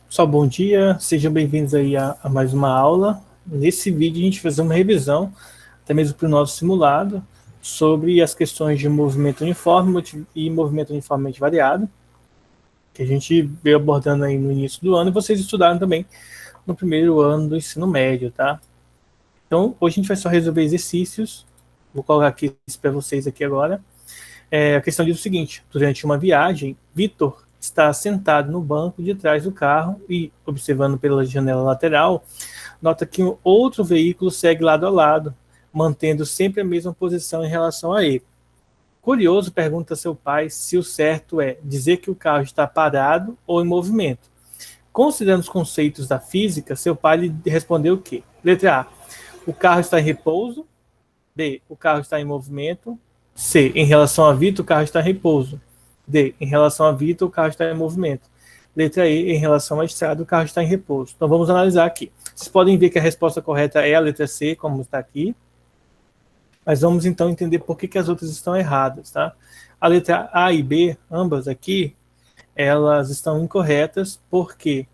Pessoal, bom dia, sejam bem-vindos aí a mais uma aula. Nesse vídeo a gente vai fazer uma revisão, até mesmo para o nosso simulado, sobre as questões de movimento uniforme e movimento uniformemente variado, que a gente veio abordando aí no início do ano e vocês estudaram também no primeiro ano do ensino médio, tá? Então, hoje a gente vai só resolver exercícios, vou colocar aqui para vocês aqui agora. A questão diz o seguinte: durante uma viagem, Vitor está sentado no banco de trás do carro e, observando pela janela lateral, nota que um outro veículo segue lado a lado, mantendo sempre a mesma posição em relação a ele. Curioso, pergunta a seu pai se o certo é dizer que o carro está parado ou em movimento. Considerando os conceitos da física, seu pai lhe respondeu o quê? Letra A: o carro está em repouso. B: o carro está em movimento. C: em relação a Vitor, o carro está em repouso. D: em relação a Vitor, o carro está em movimento. Letra E: em relação à estrada, o carro está em repouso. Então vamos analisar aqui. Vocês podem ver que a resposta correta é a letra C, como está aqui. Mas vamos então entender por que as outras estão erradas, tá? A letra A e B, ambas aqui, elas estão incorretas, porque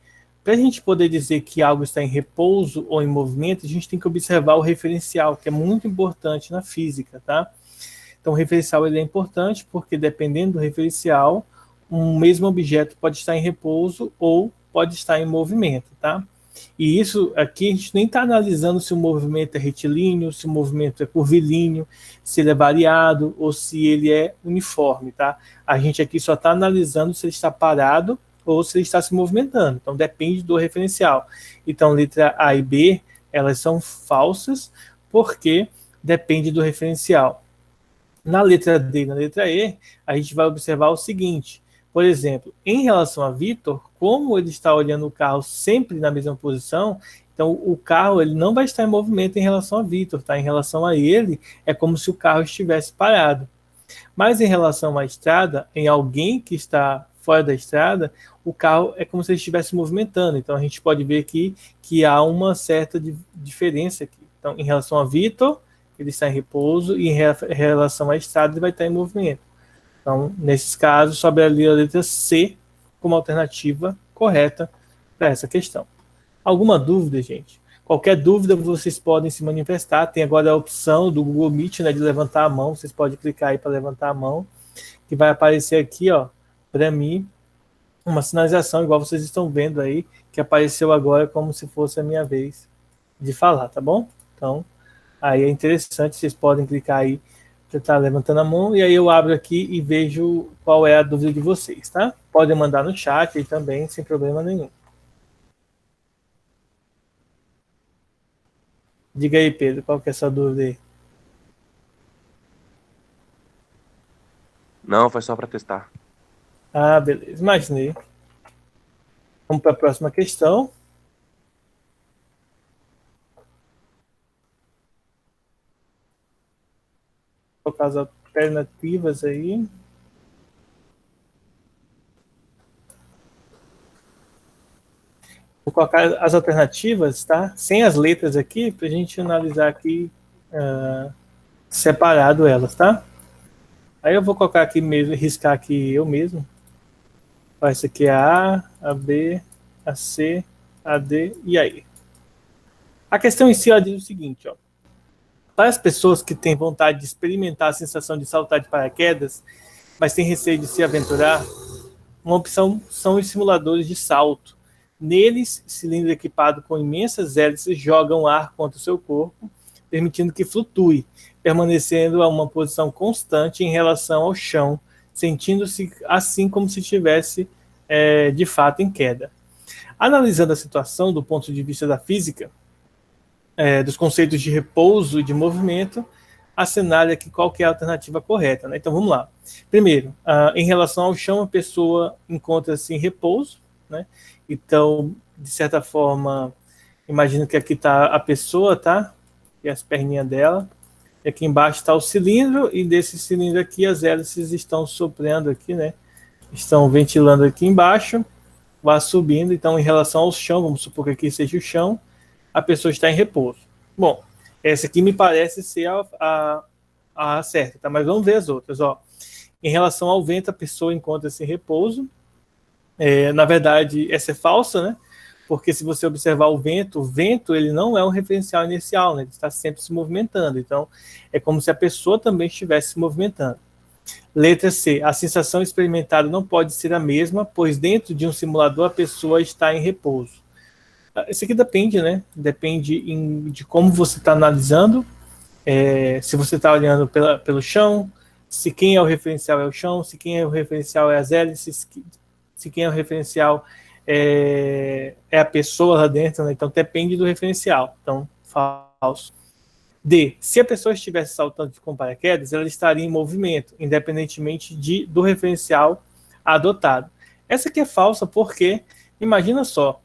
para a gente poder dizer que algo está em repouso ou em movimento, a gente tem que observar o referencial, que é muito importante na física, tá? Então, o referencial ele é importante porque, dependendo do referencial, um mesmo objeto pode estar em repouso ou pode estar em movimento, tá? E isso aqui a gente nem está analisando se o movimento é retilíneo, se o movimento é curvilíneo, se ele é variado ou se ele é uniforme, tá? A gente aqui só está analisando se ele está parado ou se ele está se movimentando. Então, depende do referencial. Então, letra A e B, elas são falsas porque depende do referencial. Na letra D e na letra E, a gente vai observar o seguinte: por exemplo, em relação a Vitor, como ele está olhando o carro sempre na mesma posição, então o carro ele não vai estar em movimento em relação a Vitor, tá? Em relação a ele, é como se o carro estivesse parado. Mas em relação à estrada, em alguém que está fora da estrada, o carro é como se ele estivesse movimentando. Então a gente pode ver aqui que há uma certa diferença aqui. Então, em relação a Vitor, ele está em repouso, e em relação à estrada, ele vai estar em movimento. Então, nesses casos, sobe ali a letra C como alternativa correta para essa questão. Alguma dúvida, gente? Qualquer dúvida, vocês podem se manifestar. Tem agora a opção do Google Meet, né, de levantar a mão. Vocês podem clicar aí para levantar a mão, que vai aparecer aqui, ó, para mim, uma sinalização, igual vocês estão vendo aí, que apareceu agora como se fosse a minha vez de falar, tá bom? Então, aí é interessante, vocês podem clicar aí para estar levantando a mão, e aí eu abro aqui e vejo qual é a dúvida de vocês, tá? Podem mandar no chat aí também, sem problema nenhum. Diga aí, Pedro, qual que é a sua dúvida aí? Não, foi só para testar. Ah, beleza, imaginei. Vamos para a próxima questão. Vou colocar as alternativas aí. Vou colocar as alternativas, tá? Sem as letras aqui, para a gente analisar aqui separado elas, tá? Aí eu vou colocar aqui mesmo, riscar aqui eu mesmo. Essa aqui é a A, a B, a C, a D e a E. A questão em si ela diz o seguinte, ó. Para as pessoas que têm vontade de experimentar a sensação de saltar de paraquedas, mas têm receio de se aventurar, uma opção são os simuladores de salto. Neles, cilindro equipado com imensas hélices jogam ar contra o seu corpo, permitindo que flutue, permanecendo a uma posição constante em relação ao chão, sentindo-se assim como se estivesse de fato em queda. Analisando a situação do ponto de vista da física, dos conceitos de repouso e de movimento, assinale aqui qual que é a alternativa correta, né? Então vamos lá. Primeiro, em relação ao chão, a pessoa encontra-se em repouso, né? Então, de certa forma, imagino que aqui está a pessoa, tá? E as perninhas dela. E aqui embaixo está o cilindro, e desse cilindro aqui as hélices estão soprando aqui, né? Estão ventilando aqui embaixo, vai subindo. Então, em relação ao chão, vamos supor que aqui seja o chão, a pessoa está em repouso. Bom, essa aqui me parece ser a certa, tá? Mas vamos ver as outras, ó. Em relação ao vento, a pessoa encontra-se em repouso. Na verdade, essa é falsa, né? porque se você observar o vento ele não é um referencial inercial, né? Ele está sempre se movimentando, então é como se a pessoa também estivesse se movimentando. Letra C, a sensação experimentada não pode ser a mesma, pois dentro de um simulador a pessoa está em repouso. Isso aqui depende, né? Depende de como você está analisando, se você está olhando pelo chão, se quem é o referencial é o chão, se quem é o referencial é as hélices, se quem é o referencial é a pessoa lá dentro, né? Então depende do referencial. Então, falso. D. Se a pessoa estivesse saltando com paraquedas, ela estaria em movimento, independentemente do referencial adotado. Essa aqui é falsa porque, imagina só,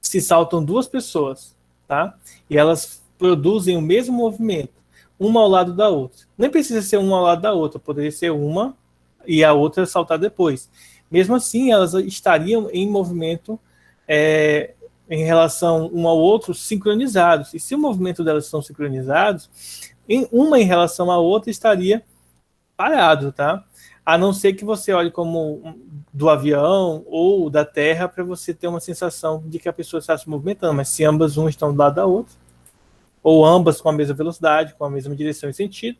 se saltam duas pessoas, tá? E elas produzem o mesmo movimento, uma ao lado da outra. Nem precisa ser uma ao lado da outra, poderia ser uma e a outra saltar depois. Mesmo assim, elas estariam em movimento em relação um ao outro sincronizados. E se o movimento delas são sincronizados, uma em relação à outra estaria parado, tá? A não ser que você olhe como do avião ou da terra para você ter uma sensação de que a pessoa está se movimentando, mas se ambas estão do lado da outra, ou ambas com a mesma velocidade, com a mesma direção e sentido,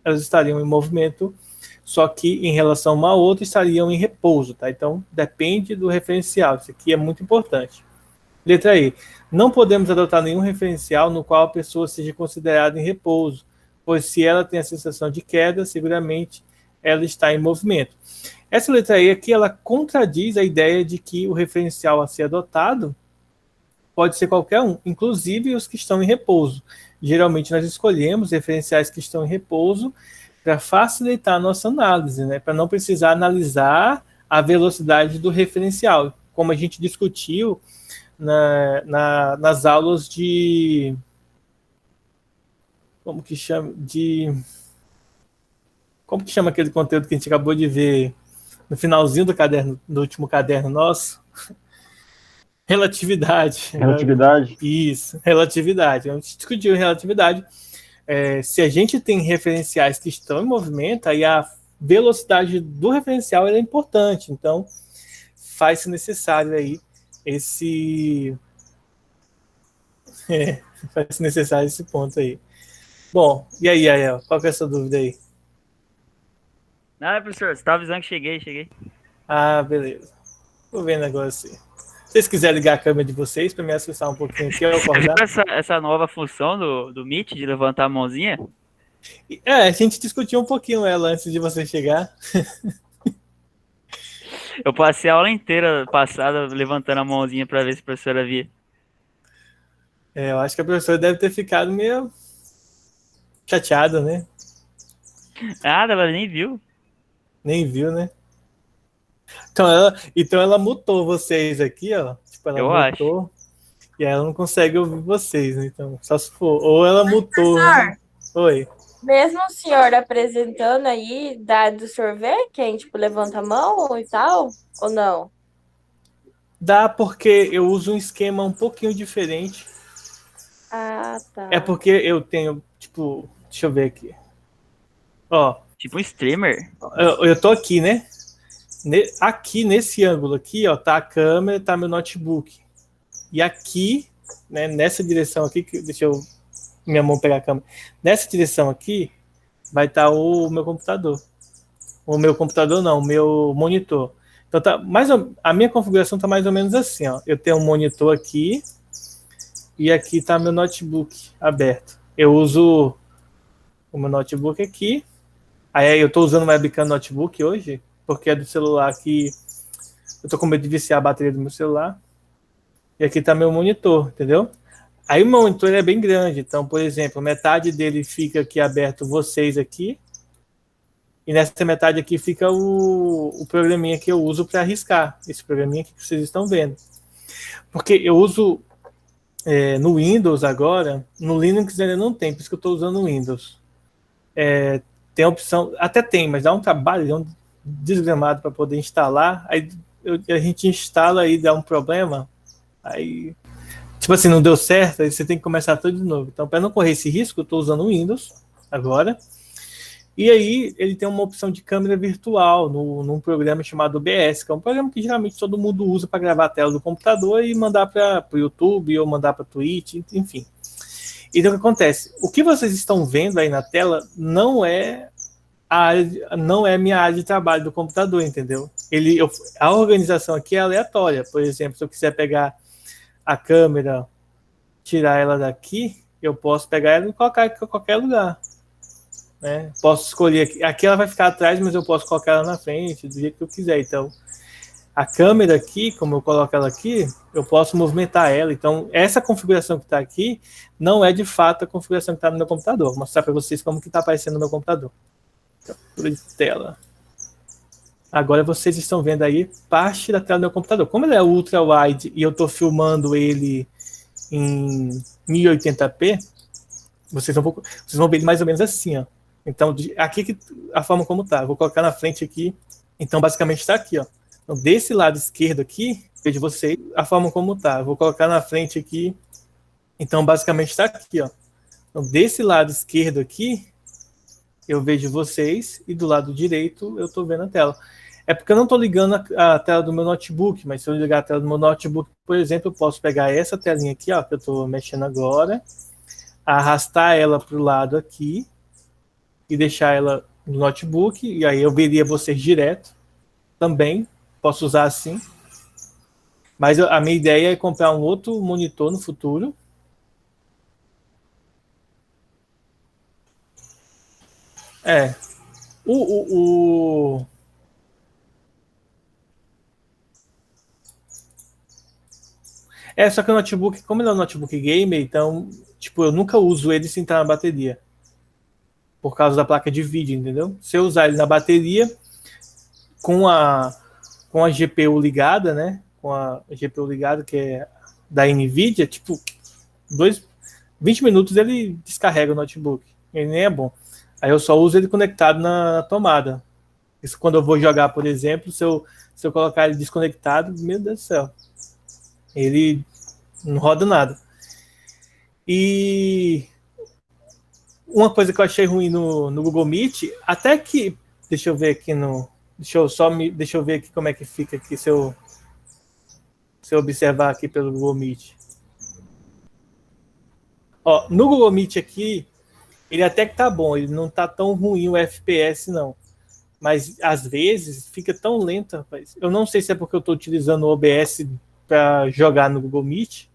elas estariam em movimento, só que em relação uma à outra estariam em repouso, tá? Então depende do referencial, isso aqui é muito importante. Letra E. Não podemos adotar nenhum referencial no qual a pessoa seja considerada em repouso, pois se ela tem a sensação de queda, seguramente ela está em movimento. Essa letra E aqui, ela contradiz a ideia de que o referencial a ser adotado pode ser qualquer um, inclusive os que estão em repouso. Geralmente nós escolhemos referenciais que estão em repouso para facilitar a nossa análise, né? Para não precisar analisar a velocidade do referencial, como a gente discutiu nas aulas de... Como que chama aquele conteúdo que a gente acabou de ver no finalzinho do caderno, do último caderno nosso? Relatividade. Relatividade. Isso, relatividade. A gente discutiu relatividade. Se a gente tem referenciais que estão em movimento, aí a velocidade do referencial é importante. Então, faz-se necessário aí faz-se necessário esse ponto aí. Bom, e aí, Ael, qual que é a sua dúvida aí? Nada, professor, você estava avisando que cheguei. Ah, beleza. Vou vendo agora assim. Se vocês quiserem ligar a câmera de vocês para me assustar um pouquinho aqui, eu acordar. Essa nova função do Meet de levantar a mãozinha? A gente discutiu um pouquinho ela antes de você chegar. Eu passei a aula inteira passada levantando a mãozinha para ver se a professora via. Eu acho que a professora deve ter ficado meio chateada, né? Nada, ela nem viu. Nem viu, né? Então ela mutou vocês aqui, ó. Tipo, ela mutou. E ela não consegue ouvir vocês, né? Então, só se for. Ou ela mutou. Né? Oi. Mesmo o senhor apresentando aí, dá do sorvete, quem tipo levanta a mão e tal, ou não? Dá porque eu uso um esquema um pouquinho diferente. Ah, tá. É porque eu tenho, tipo, deixa eu ver aqui. Ó. Tipo um streamer. Eu tô aqui, né? Aqui nesse ângulo aqui, ó, tá a câmera, tá meu notebook. E aqui, né, nessa direção aqui, deixa eu minha mão pegar a câmera. Nessa direção aqui vai estar o meu computador. O meu computador não, o meu monitor. Então a minha configuração tá mais ou menos assim, ó. Eu tenho um monitor aqui e aqui tá meu notebook aberto. Eu uso o meu notebook aqui. Aí eu tô usando o webcam notebook hoje, porque é do celular aqui. Eu tô com medo de viciar a bateria do meu celular. E aqui tá meu monitor, entendeu? Aí o monitor é bem grande, então, por exemplo, metade dele fica aqui aberto, vocês aqui, e nessa metade aqui fica o programinha que eu uso para arriscar, esse programinha aqui que vocês estão vendo. Porque eu uso no Windows agora, no Linux ainda não tem, por isso que eu estou usando o Windows. Tem a opção, até tem, mas dá um trabalho desgramado para poder instalar, aí a gente instala e dá um problema, aí... Tipo assim, não deu certo, aí você tem que começar tudo de novo. Então, para não correr esse risco, eu estou usando o Windows agora. E aí ele tem uma opção de câmera virtual num programa chamado OBS, que é um programa que geralmente todo mundo usa para gravar a tela do computador e mandar para o YouTube ou mandar para a Twitch, enfim. Então o que acontece? O que vocês estão vendo aí na tela não é minha área de trabalho do computador, entendeu? A organização aqui é aleatória. Por exemplo, se eu quiser pegar a câmera, tirar ela daqui, eu posso pegar ela e colocar em qualquer lugar. Né? Posso escolher aqui ela vai ficar atrás, mas eu posso colocar ela na frente, do jeito que eu quiser. Então, a câmera aqui, como eu coloco ela aqui, eu posso movimentar ela. Então, essa configuração que está aqui não é de fato a configuração que está no meu computador. Vou mostrar para vocês como que está aparecendo no meu computador. Captura de tela. Agora vocês estão vendo aí parte da tela do meu computador. Como ele é ultra wide e eu estou filmando ele em 1080p, vocês vão ver ele mais ou menos assim, ó. Então, aqui a forma como tá. Vou colocar na frente aqui. Então, basicamente está aqui, ó. Então, desse lado esquerdo aqui, vejo vocês a forma como tá. Vou colocar na frente aqui. Então, basicamente está aqui, ó. Então, desse lado esquerdo aqui, eu vejo vocês e do lado direito eu estou vendo a tela. É porque eu não estou ligando a tela do meu notebook, mas se eu ligar a tela do meu notebook, por exemplo, eu posso pegar essa telinha aqui, ó, que eu estou mexendo agora, arrastar ela para o lado aqui e deixar ela no notebook, e aí eu veria vocês direto também. Posso usar assim. Mas a minha ideia é comprar um outro monitor no futuro. Só que o notebook, como ele é um notebook gamer, então, tipo, eu nunca uso ele sem estar na bateria. Por causa da placa de vídeo, entendeu? Se eu usar ele na bateria, com a GPU ligada, né? Com a GPU ligada, que é da NVIDIA, tipo, 20 minutos ele descarrega o notebook. Ele nem é bom. Aí eu só uso ele conectado na tomada. Isso quando eu vou jogar, por exemplo, se eu colocar ele desconectado, meu Deus do céu. Ele não roda nada. E uma coisa que eu achei ruim no Google Meet, até que, deixa eu ver aqui deixa eu ver aqui como é que fica aqui se eu observar aqui pelo Google Meet. Ó, no Google Meet aqui, ele até que tá bom, ele não tá tão ruim o FPS não. Mas às vezes fica tão lento, rapaz. Eu não sei se é porque eu estou utilizando o OBS para jogar no Google Meet,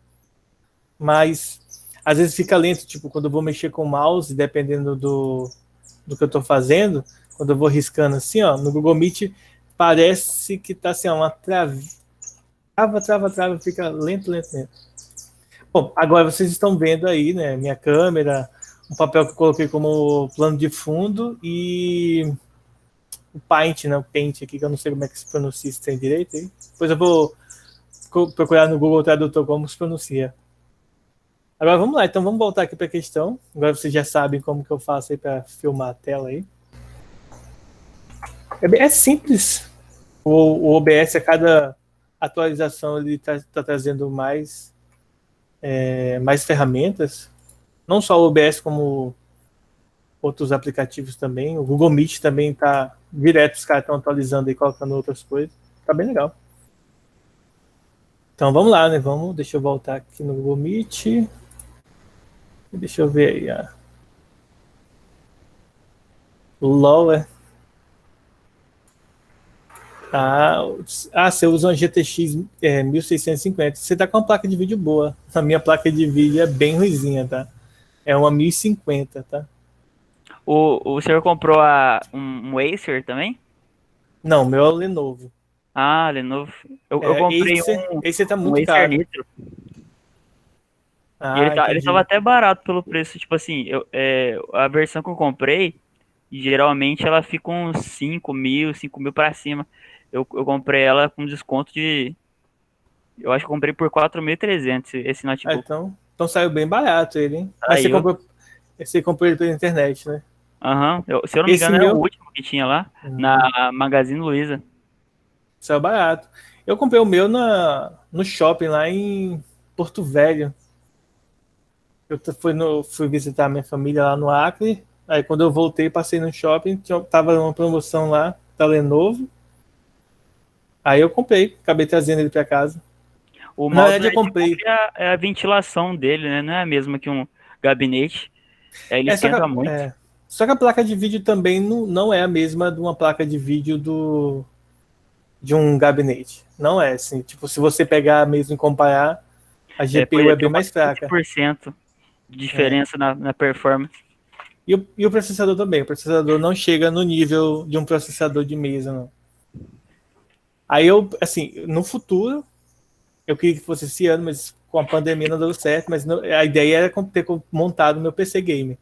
mas às vezes fica lento, tipo, quando eu vou mexer com o mouse, dependendo do que eu estou fazendo, quando eu vou riscando assim, ó, no Google Meet parece que tá assim, ó, uma trava, fica lento. Bom, agora vocês estão vendo aí, né, minha câmera, o papel que eu coloquei como plano de fundo e o Paint, né, o Paint aqui, que eu não sei como é que se pronuncia, se tem direito aí. Depois eu vou procurar no Google Tradutor como se pronuncia. Agora vamos lá, então vamos voltar aqui para a questão. Agora vocês já sabem como que eu faço aí para filmar a tela aí. É simples. O OBS, a cada atualização, ele tá trazendo mais ferramentas. Não só o OBS, como outros aplicativos também. O Google Meet também tá direto, os caras estão atualizando e colocando outras coisas. Tá bem legal. Então vamos lá, né? Deixa eu voltar aqui no Google Meet. Deixa eu ver aí. LOL, você usa uma GTX 1650. Você tá com uma placa de vídeo boa. A minha placa de vídeo é bem ruizinha, tá? É uma 1050, tá? O senhor comprou um Acer também? Não, meu é o Lenovo. Ah, Lenovo. Eu comprei Esse tá um muito Acer caro. Nitro. E ele Entendi. tava até barato pelo preço. Tipo assim, a versão que eu comprei, geralmente ela fica uns 5 mil pra cima. Eu comprei ela com desconto de... Eu acho que eu comprei por 4.300 esse notebook. Então saiu bem barato ele, hein? Mas você comprou ele pela internet, né? Aham. Se eu não me engano, era o último que tinha lá, na Magazine Luiza. Saiu barato. Eu comprei o meu no shopping lá em Porto Velho. Eu fui visitar minha família lá no Acre Aí quando eu voltei, passei no shopping, tava uma promoção lá da Lenovo. Aí eu comprei, acabei trazendo ele para casa. O Na mal do verdade, eu netbook comprei. é a ventilação dele, né? Não é a mesma que um gabinete. Aí ele É, só que, esquenta muito. só que a placa de vídeo também não é a mesma de uma placa de vídeo de um gabinete. Não é assim. Tipo, se você pegar mesmo e comparar, a GPU é Tem bem umas mais fraca. 15% de É. diferença na performance. E o processador também. O processador não chega no nível de um processador de mesa, não. Aí eu, assim, no futuro, eu queria que fosse esse ano, mas com a pandemia não deu certo. Mas a ideia era ter montado meu PC Gamer.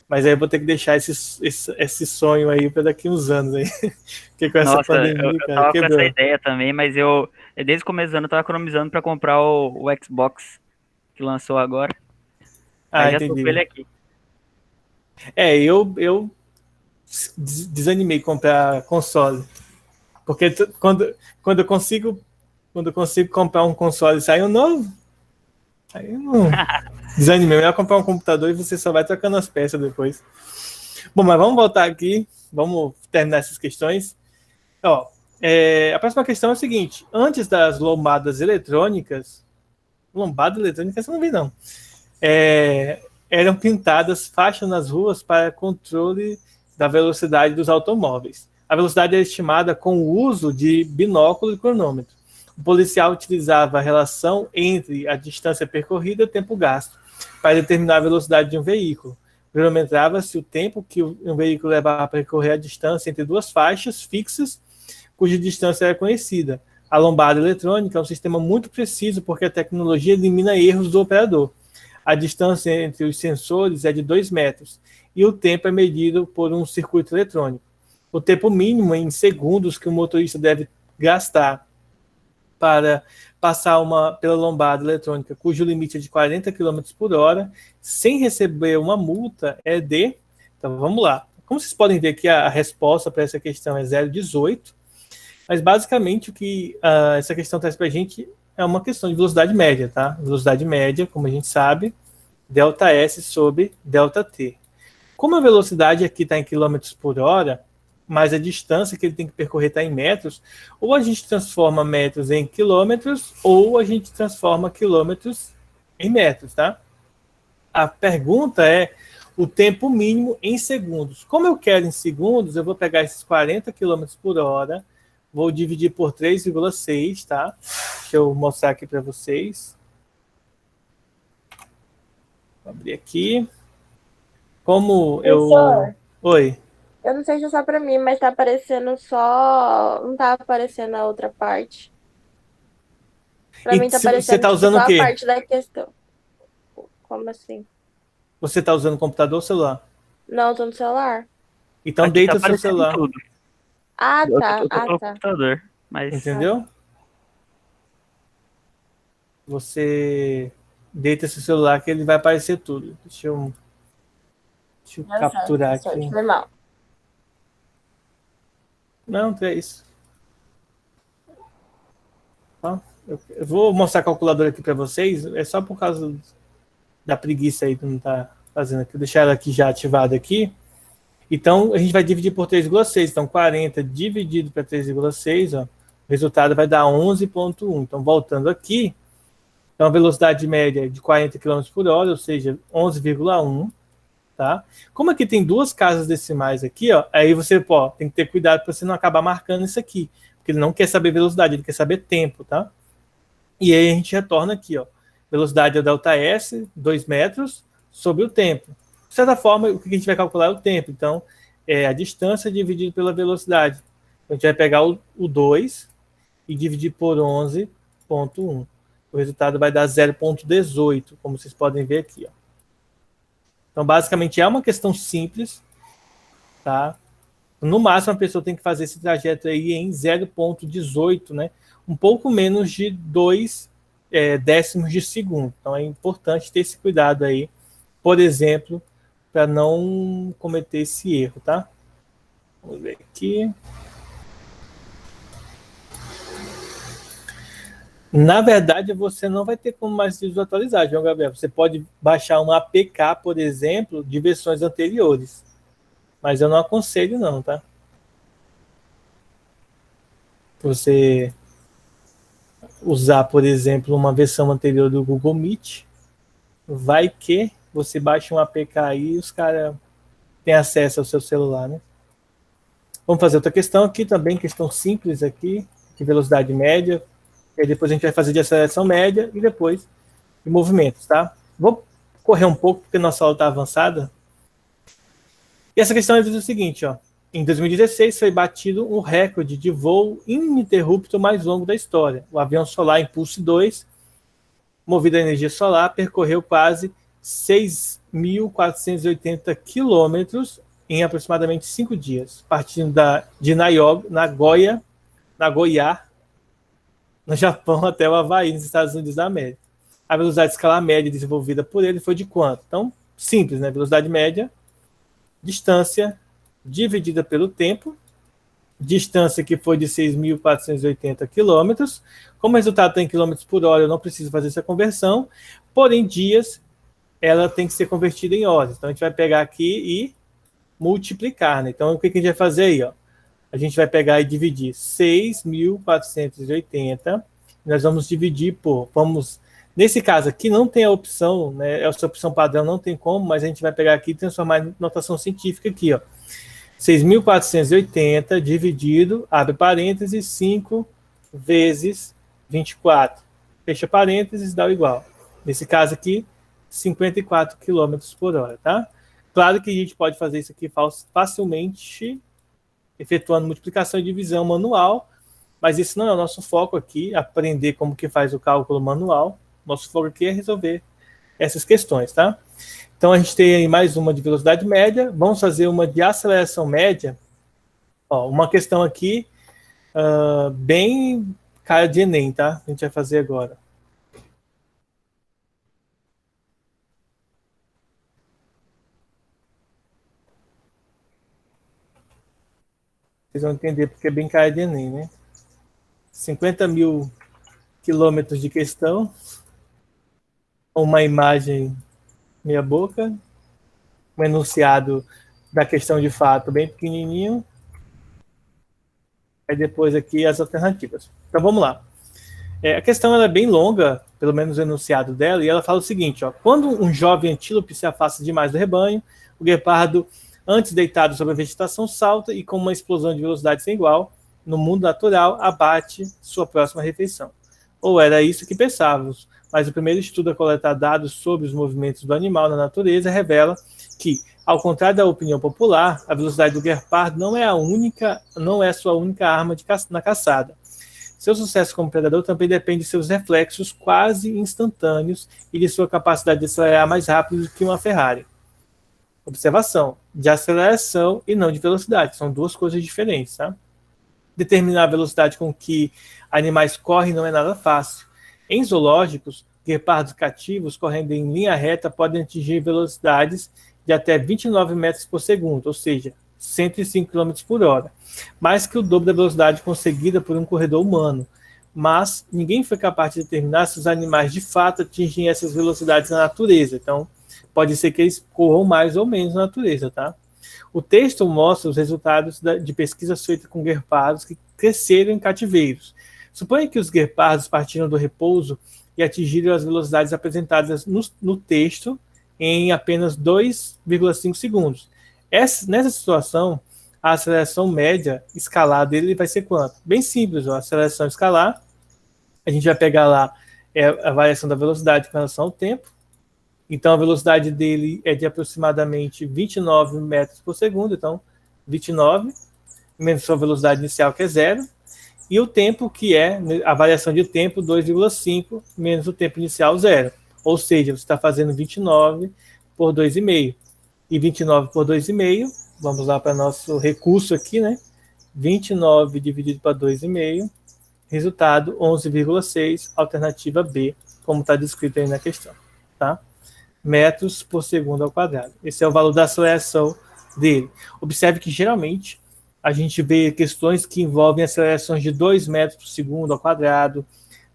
Mas aí eu vou ter que deixar esse sonho aí para daqui uns anos aí. Porque com essa Nossa, pandemia, eu cara, tava com essa quebrou. ideia também, mas desde o começo do ano, eu tava economizando pra comprar o Xbox que lançou agora. Aí Ah, já tô com entendi. ele aqui. É, eu desanimei de comprar console. Porque quando eu consigo, quando eu consigo comprar um console e sai um novo, aí eu não desanimei. É melhor comprar um computador e você só vai trocando as peças depois. Bom, mas vamos voltar aqui. Vamos terminar essas questões. Ó, a próxima questão é a seguinte: antes das lombadas eletrônicas, lombada eletrônica você não vi não. Eram pintadas faixas nas ruas para controle da velocidade dos automóveis. A velocidade é estimada com o uso de binóculo e cronômetro. O policial utilizava a relação entre a distância percorrida e o tempo gasto para determinar a velocidade de um veículo. Cronometrava-se o tempo que um veículo levava para percorrer a distância entre duas faixas fixas, cuja distância era conhecida. A lombada eletrônica é um sistema muito preciso porque a tecnologia elimina erros do operador. A distância entre os sensores é de 2 metros e o tempo é medido por um circuito eletrônico. O tempo mínimo em segundos que o motorista deve gastar para passar pela lombada eletrônica, cujo limite é de 40 km por hora, sem receber uma multa, é de... Então, vamos lá. Como vocês podem ver aqui, a resposta para essa questão é 0,18, mas basicamente o que essa questão traz para a gente é uma questão de velocidade média, tá? Velocidade média, como a gente sabe, ΔS sobre ΔT. Como a velocidade aqui está em quilômetros por hora, mas a distância que ele tem que percorrer está em metros, ou a gente transforma metros em quilômetros, ou a gente transforma quilômetros em metros, tá? A pergunta é o tempo mínimo em segundos. Como eu quero em segundos, eu vou pegar esses 40 quilômetros por hora, vou dividir por 3,6, tá? Deixa eu mostrar aqui para vocês. Vou abrir aqui. Como Professor, Oi. eu não sei se é só pra mim, mas tá aparecendo só. Não tá aparecendo a outra parte. Pra E mim tá você aparecendo, está tipo, usando só o a quê? parte da questão. Como assim? Você está usando computador ou celular? Não, tô no celular. Então Aqui tá deita o seu aparecendo celular, tudo. Ah, tá. Eu tô Ah, pelo tá. computador, mas Ah, tá. entendeu? Você deita seu celular que ele vai aparecer tudo. Deixa eu Tá certo, capturar professor. aqui. Foi mal. Não, é isso. Ó, eu vou mostrar a calculadora aqui para vocês. É só por causa da preguiça aí de não estar fazendo aqui. Vou deixar ela aqui já ativada aqui. Então, a gente vai dividir por 3,6. Então, 40 dividido para 3,6, ó, o resultado vai dar 11,1. Então, voltando aqui, então a velocidade média é de 40 km por hora, ou seja, 11,1. Tá? Como aqui tem duas casas decimais aqui, ó, aí você tem que ter cuidado para você não acabar marcando isso aqui. Porque ele não quer saber velocidade, ele quer saber tempo. Tá? E aí a gente retorna aqui. Ó, velocidade é o ΔS, 2 metros, sobre o tempo. De certa forma, o que a gente vai calcular é o tempo. Então, é a distância dividido pela velocidade. Então, a gente vai pegar o 2 e dividir por 11,1. O resultado vai dar 0,18, como vocês podem ver aqui. Ó. Então, basicamente, é uma questão simples. Tá? No máximo, a pessoa tem que fazer esse trajeto aí em 0,18, né? Um pouco menos de 2 décimos de segundo. Então, é importante ter esse cuidado aí, por exemplo, para não cometer esse erro, tá? Vamos ver aqui. Na verdade, você não vai ter como mais desatualizar, João Gabriel. Você pode baixar um APK, por exemplo, de versões anteriores. mas eu não aconselho não, tá? Você usar, por exemplo, uma versão anterior do Google Meet, vai que você baixa um APK aí e os caras têm acesso ao seu celular, né? Vamos fazer outra questão aqui também, questão simples aqui, de velocidade média, e aí depois a gente vai fazer de aceleração média e depois de movimentos, tá? Vou correr um pouco, porque nossa aula está avançada. E essa questão diz o seguinte, ó. Em 2016 foi batido um recorde de voo ininterrupto mais longo da história. O avião solar Impulse 2, movido a energia solar, percorreu quase 6.480 quilômetros em aproximadamente 5 dias, partindo de Nagoya, no Japão, até o Havaí, nos Estados Unidos da América. A velocidade escalar média desenvolvida por ele foi de quanto? Então, simples, né? Velocidade média, distância dividida pelo tempo, distância que foi de 6.480 quilômetros. Como o resultado está em quilômetros por hora, eu não preciso fazer essa conversão, porém, dias, ela tem que ser convertida em horas. Então, a gente vai pegar aqui e multiplicar, né? Então, o que a gente vai fazer aí, ó? A gente vai pegar e dividir 6.480, nós vamos dividir por, nesse caso aqui não tem a opção, né, essa opção padrão não tem como, mas a gente vai pegar aqui e transformar em notação científica aqui, ó. 6.480 dividido, abre parênteses, 5 vezes 24, fecha parênteses, dá o igual. Nesse caso aqui, 54 km por hora, tá? Claro que a gente pode fazer isso aqui facilmente, efetuando multiplicação e divisão manual, mas esse não é o nosso foco aqui, aprender como que faz o cálculo manual. Nosso foco aqui é resolver essas questões, tá? Então, a gente tem aí mais uma de velocidade média. Vamos fazer uma de aceleração média. Ó, uma questão aqui bem cara de Enem, tá? A gente vai fazer agora. Vocês vão entender porque é bem cara de Enem, né? 50 mil quilômetros de questão. Uma imagem meia boca. Um enunciado da questão de fato bem pequenininho. Aí depois aqui as alternativas. Então vamos lá. A questão ela é bem longa, pelo menos o enunciado dela, e ela fala o seguinte, ó, quando um jovem antílope se afasta demais do rebanho, o guepardo, antes deitado sobre a vegetação, salta e com uma explosão de velocidade sem igual, no mundo natural, abate sua próxima refeição. Ou era isso que pensávamos, mas o primeiro estudo a coletar dados sobre os movimentos do animal na natureza revela que, ao contrário da opinião popular, a velocidade do guepardo não é sua única arma na caçada. Seu sucesso como predador também depende de seus reflexos quase instantâneos e de sua capacidade de acelerar mais rápido do que uma Ferrari. Observação, de aceleração e não de velocidade, são duas coisas diferentes, tá? Determinar a velocidade com que animais correm não é nada fácil. Em zoológicos, guepardos cativos correndo em linha reta podem atingir velocidades de até 29 metros por segundo, ou seja, 105 km por hora, mais que o dobro da velocidade conseguida por um corredor humano. Mas ninguém foi capaz de determinar se os animais de fato atingem essas velocidades na natureza. Então, pode ser que eles corram mais ou menos na natureza, tá? O texto mostra os resultados de pesquisas feitas com guepardos que cresceram em cativeiros. Suponha que os guepardos partiram do repouso e atingiram as velocidades apresentadas no texto em apenas 2,5 segundos. Nessa situação, a aceleração média escalar dele vai ser quanto? Bem simples, a aceleração escalar, a gente vai pegar lá a variação da velocidade com relação ao tempo. Então, a velocidade dele é de aproximadamente 29 metros por segundo, então 29, menos sua velocidade inicial, que é 0, e o tempo, que é a variação de tempo, 2,5, menos o tempo inicial, 0. Ou seja, você está fazendo 29 por 2,5. E 29 por 2,5, vamos lá para nosso recurso aqui, né? 29 dividido para 2,5, resultado 11,6, alternativa B, como está descrito aí na questão, tá? Metros por segundo ao quadrado. Esse é o valor da aceleração dele. Observe que geralmente a gente vê questões que envolvem acelerações de 2 metros por segundo ao quadrado,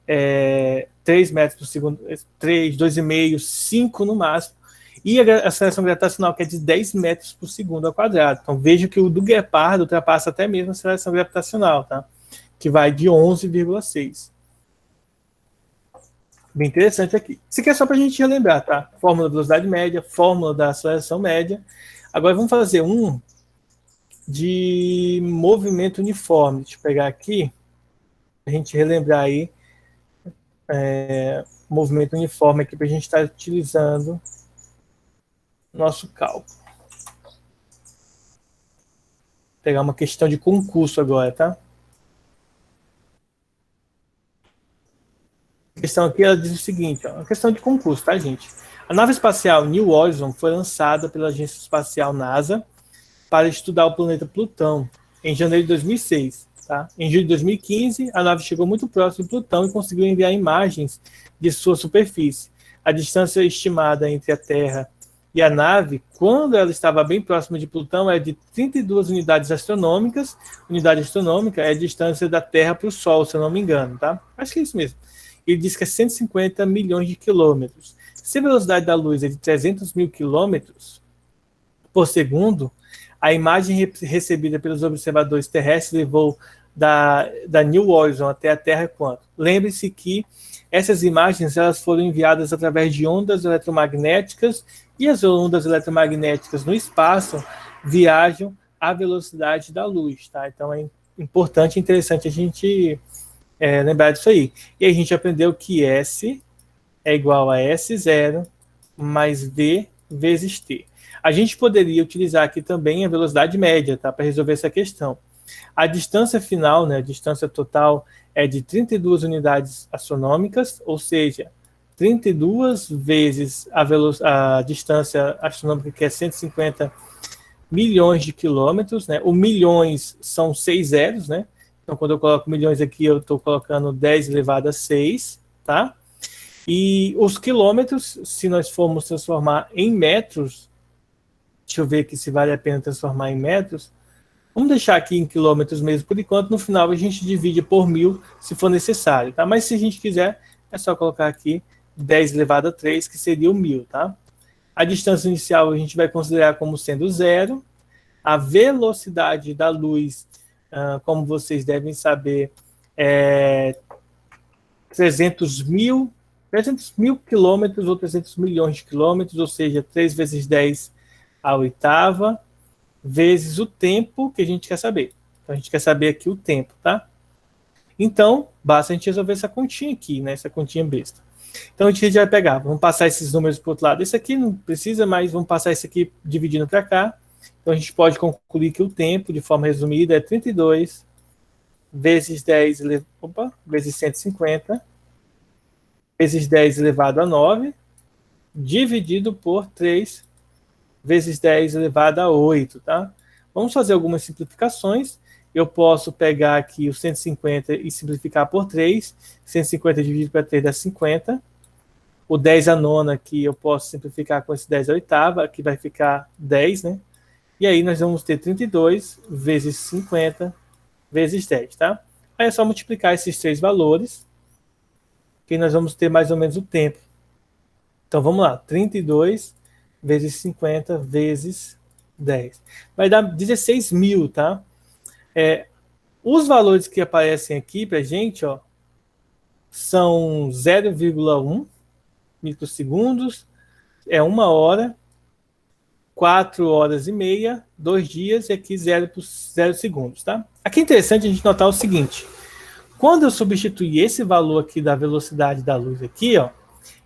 3 metros por segundo, 3, 2,5, 5 no máximo. E a aceleração gravitacional, que é de 10 metros por segundo ao quadrado. Então, veja que o do Guepardo ultrapassa até mesmo a aceleração gravitacional, tá? Que vai de 11,6. Bem interessante aqui. Isso aqui é só para a gente relembrar, tá? Fórmula da velocidade média, fórmula da aceleração média. Agora vamos fazer um de movimento uniforme. Deixa eu pegar aqui, para a gente relembrar aí movimento uniforme aqui para a gente estar utilizando nosso cálculo. Vou pegar uma questão de concurso agora, tá? A questão aqui ela diz o seguinte, ó, uma questão de concurso, tá, gente? A nave espacial New Horizon foi lançada pela Agência Espacial NASA para estudar o planeta Plutão em janeiro de 2006. Tá? Em julho de 2015, a nave chegou muito próximo de Plutão e conseguiu enviar imagens de sua superfície. A distância estimada entre a Terra e a nave, quando ela estava bem próxima de Plutão, é de 32 unidades astronômicas. Unidade astronômica é a distância da Terra para o Sol, se eu não me engano. Tá? Acho que é isso mesmo. Ele diz que é 150 milhões de quilômetros. Se a velocidade da luz é de 300 mil quilômetros por segundo, a imagem recebida pelos observadores terrestres levou da New Horizon até a Terra quanto? Lembre-se que essas imagens elas foram enviadas através de ondas eletromagnéticas e as ondas eletromagnéticas no espaço viajam à velocidade da luz. Tá? Então é importante e interessante a gente lembrar disso aí. E a gente aprendeu que S é igual a S0 mais V vezes T. A gente poderia utilizar aqui também a velocidade média, tá, para resolver essa questão. A distância final, né, a distância total é de 32 unidades astronômicas, ou seja, 32 vezes a distância astronômica, que é 150 milhões de quilômetros, né? O milhões são 6 zeros, né? Então, quando eu coloco milhões aqui, eu estou colocando 10 elevado a 6, tá? E os quilômetros, se nós formos transformar em metros, deixa eu ver aqui se vale a pena transformar em metros. Vamos deixar aqui em quilômetros mesmo por enquanto. No final a gente divide por 1000 se for necessário, tá? Mas se a gente quiser, é só colocar aqui 10 elevado a 3, que seria o 1000, tá? A distância inicial a gente vai considerar como sendo zero. A velocidade da luz, como vocês devem saber, é 300 mil quilômetros ou 300 milhões de quilômetros, ou seja, 3 vezes 10 a oitava, vezes o tempo que a gente quer saber. Então, a gente quer saber aqui o tempo, tá? Então, basta a gente resolver essa continha aqui, né? Essa continha besta. Então, a gente já vai pegar, vamos passar esses números para o outro lado. Esse aqui não precisa mais, vamos passar esse aqui dividindo para cá. Então, a gente pode concluir que o tempo, de forma resumida, é 32 vezes 10, vezes 150, vezes 10 elevado a 9, dividido por 3 vezes 10 elevado a 8, tá? Vamos fazer algumas simplificações. Eu posso pegar aqui o 150 e simplificar por 3. 150 dividido para 3 dá 50. O 10 a nona aqui eu posso simplificar com esse 10 a oitava. Aqui vai ficar 10, né? E aí nós vamos ter 32 vezes 50 vezes 10, tá? Aí é só multiplicar esses três valores que nós vamos ter mais ou menos o tempo. Então vamos lá, 32 vezes 50 vezes 10. Vai dar 16 mil, tá? Os valores que aparecem aqui pra gente, ó, são 0,1 microsegundos, é 1 hora, 4 horas e meia, 2 dias e aqui 0 segundos, tá? Aqui é interessante a gente notar o seguinte, quando eu substituir esse valor aqui da velocidade da luz aqui, ó,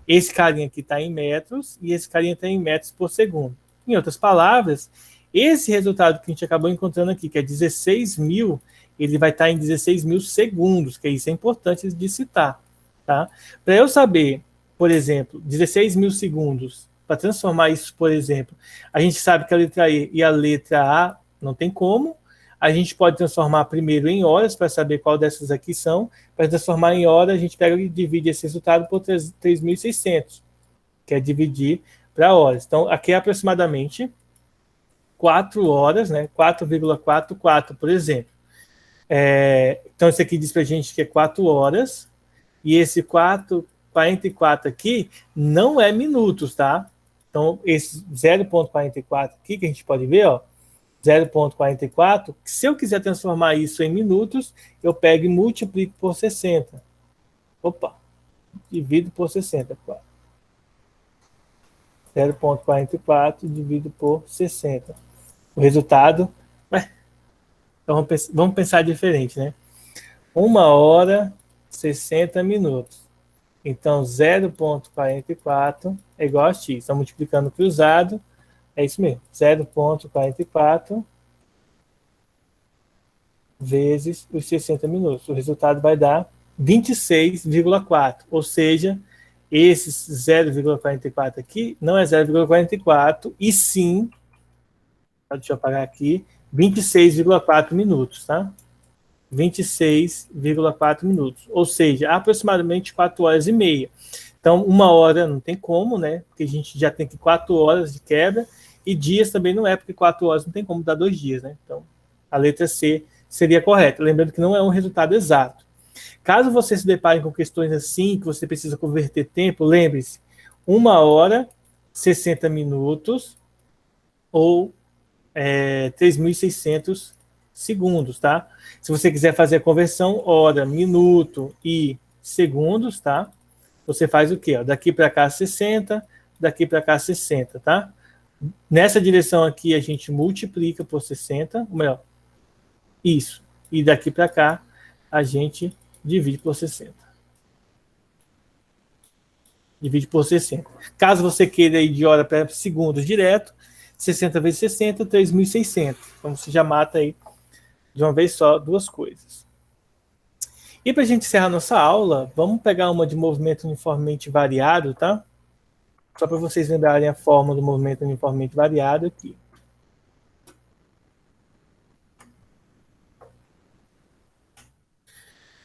esse carinha aqui está em metros e esse carinha está em metros por segundo. Em outras palavras, esse resultado que a gente acabou encontrando aqui, que é 16 mil, ele vai estar em 16 mil segundos, que isso é importante de citar. Tá? Para eu saber, por exemplo, 16 mil segundos, para transformar isso, por exemplo, a gente sabe que a letra E e a letra A não tem como. A gente pode transformar primeiro em horas, para saber qual dessas aqui são. Para transformar em horas, a gente pega e divide esse resultado por 3.600, que é dividir para horas. Então, aqui é aproximadamente 4 horas, né? 4,44, por exemplo. Então, isso aqui diz para a gente que é 4 horas, e esse 44 aqui não é minutos, tá? Então, esse 0,44 aqui, que a gente pode ver, ó, 0,44, se eu quiser transformar isso em minutos, eu pego e multiplico por 60. Opa, divido por 60. 0,44 dividido por 60. O resultado, então vamos pensar diferente, né? 1 hora, 60 minutos. Então, 0,44 é igual a x. Então, multiplicando cruzado, é isso mesmo. 0,44 vezes os 60 minutos. O resultado vai dar 26,4. Ou seja, esse 0,44 aqui não é 0,44, e sim, deixa eu apagar aqui, 26,4 minutos, tá? 26,4 minutos. Ou seja, aproximadamente 4 horas e meia. Então, 1 hora não tem como, né? Porque a gente já tem aqui 4 horas de quebra, e dias também não é, porque 4 horas não tem como dar 2 dias, né? Então, a letra C seria correta. Lembrando que não é um resultado exato. Caso você se depare com questões assim, que você precisa converter tempo, lembre-se, 1 hora, 60 minutos, ou 3.600 segundos, tá? Se você quiser fazer a conversão, hora, minuto e segundos, tá? Você faz o quê? Daqui para cá 60, daqui para cá 60, tá? Nessa direção aqui a gente multiplica por 60, ou melhor, isso. E daqui para cá a gente divide por 60. Divide por 60. Caso você queira ir de hora para segundos direto, 60 vezes 60, 3.600. Então você já mata aí de uma vez só duas coisas. E para a gente encerrar nossa aula, vamos pegar uma de movimento uniformemente variado, tá? Só para vocês lembrarem a forma do movimento uniformemente variado aqui.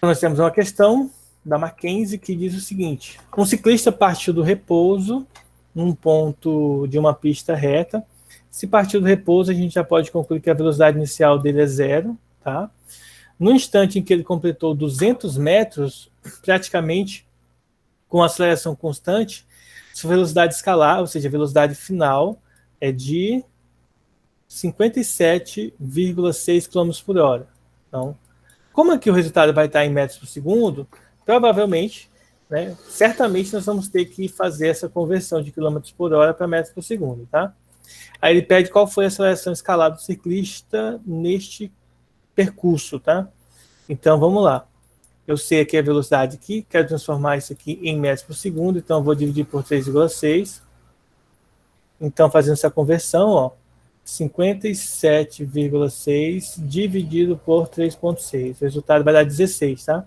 Nós temos uma questão da Mackenzie que diz o seguinte: um ciclista partiu do repouso num ponto de uma pista reta. Se partiu do repouso, a gente já pode concluir que a velocidade inicial dele é 0, tá? No instante em que ele completou 200 metros, praticamente com aceleração constante, sua velocidade escalar, ou seja, a velocidade final, é de 57,6 km por hora. Então, como é que o resultado vai estar em metros por segundo? Provavelmente, né, certamente nós vamos ter que fazer essa conversão de quilômetros por hora para metros por segundo, tá? Aí ele pede qual foi a aceleração escalar do ciclista neste percurso, tá? Então, vamos lá. Eu sei aqui a velocidade aqui, quero transformar isso aqui em metros por segundo, então eu vou dividir por 3,6. Então, fazendo essa conversão, ó, 57,6 dividido por 3,6. O resultado vai dar 16, tá?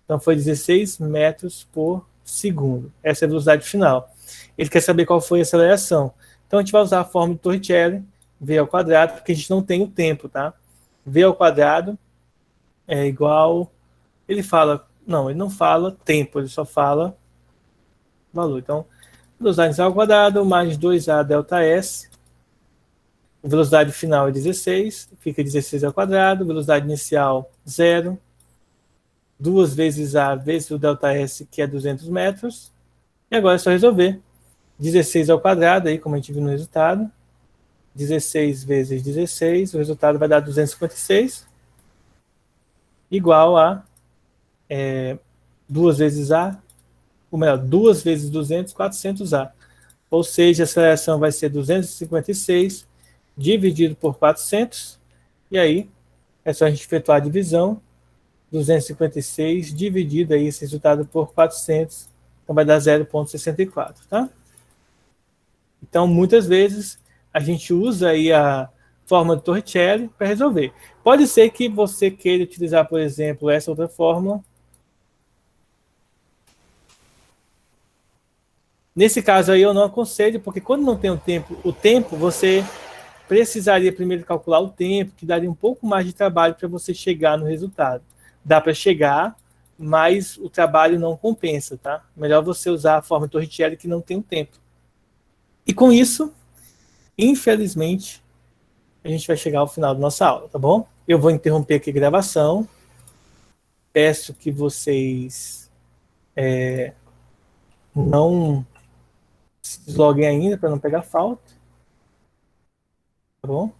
Então, foi 16 metros por segundo. Essa é a velocidade final. Ele quer saber qual foi a aceleração. Então, a gente vai usar a fórmula de Torricelli, v ao quadrado, porque a gente não tem o tempo, tá? V ao quadrado é igual... Ele fala... Não, ele não fala tempo, ele só fala valor. Então, velocidade inicial ao quadrado mais 2A delta S. A velocidade final é 16, fica 16 ao quadrado. Velocidade inicial, 0. 2 vezes A vezes o delta S, que é 200 metros. E agora é só resolver. 16 ao quadrado, aí, como a gente viu no resultado. 16 vezes 16, o resultado vai dar 256. Igual a 2 vezes A, ou melhor, 2 vezes 200, 400A. Ou seja, a aceleração vai ser 256 dividido por 400. E aí, é só a gente efetuar a divisão. 256 dividido aí esse resultado por 400. Então vai dar 0,64, tá? Então, muitas vezes, a gente usa aí a fórmula de Torricelli para resolver. Pode ser que você queira utilizar, por exemplo, essa outra fórmula. Nesse caso aí eu não aconselho, porque quando não tem o tempo, você precisaria primeiro calcular o tempo, que daria um pouco mais de trabalho para você chegar no resultado. Dá para chegar, mas o trabalho não compensa, tá? Melhor você usar a fórmula de Torricelli que não tem o tempo. E com isso, infelizmente, a gente vai chegar ao final da nossa aula, tá bom? Eu vou interromper aqui a gravação. Peço que vocês não Se desloguem ainda para não pegar falta. Tá bom?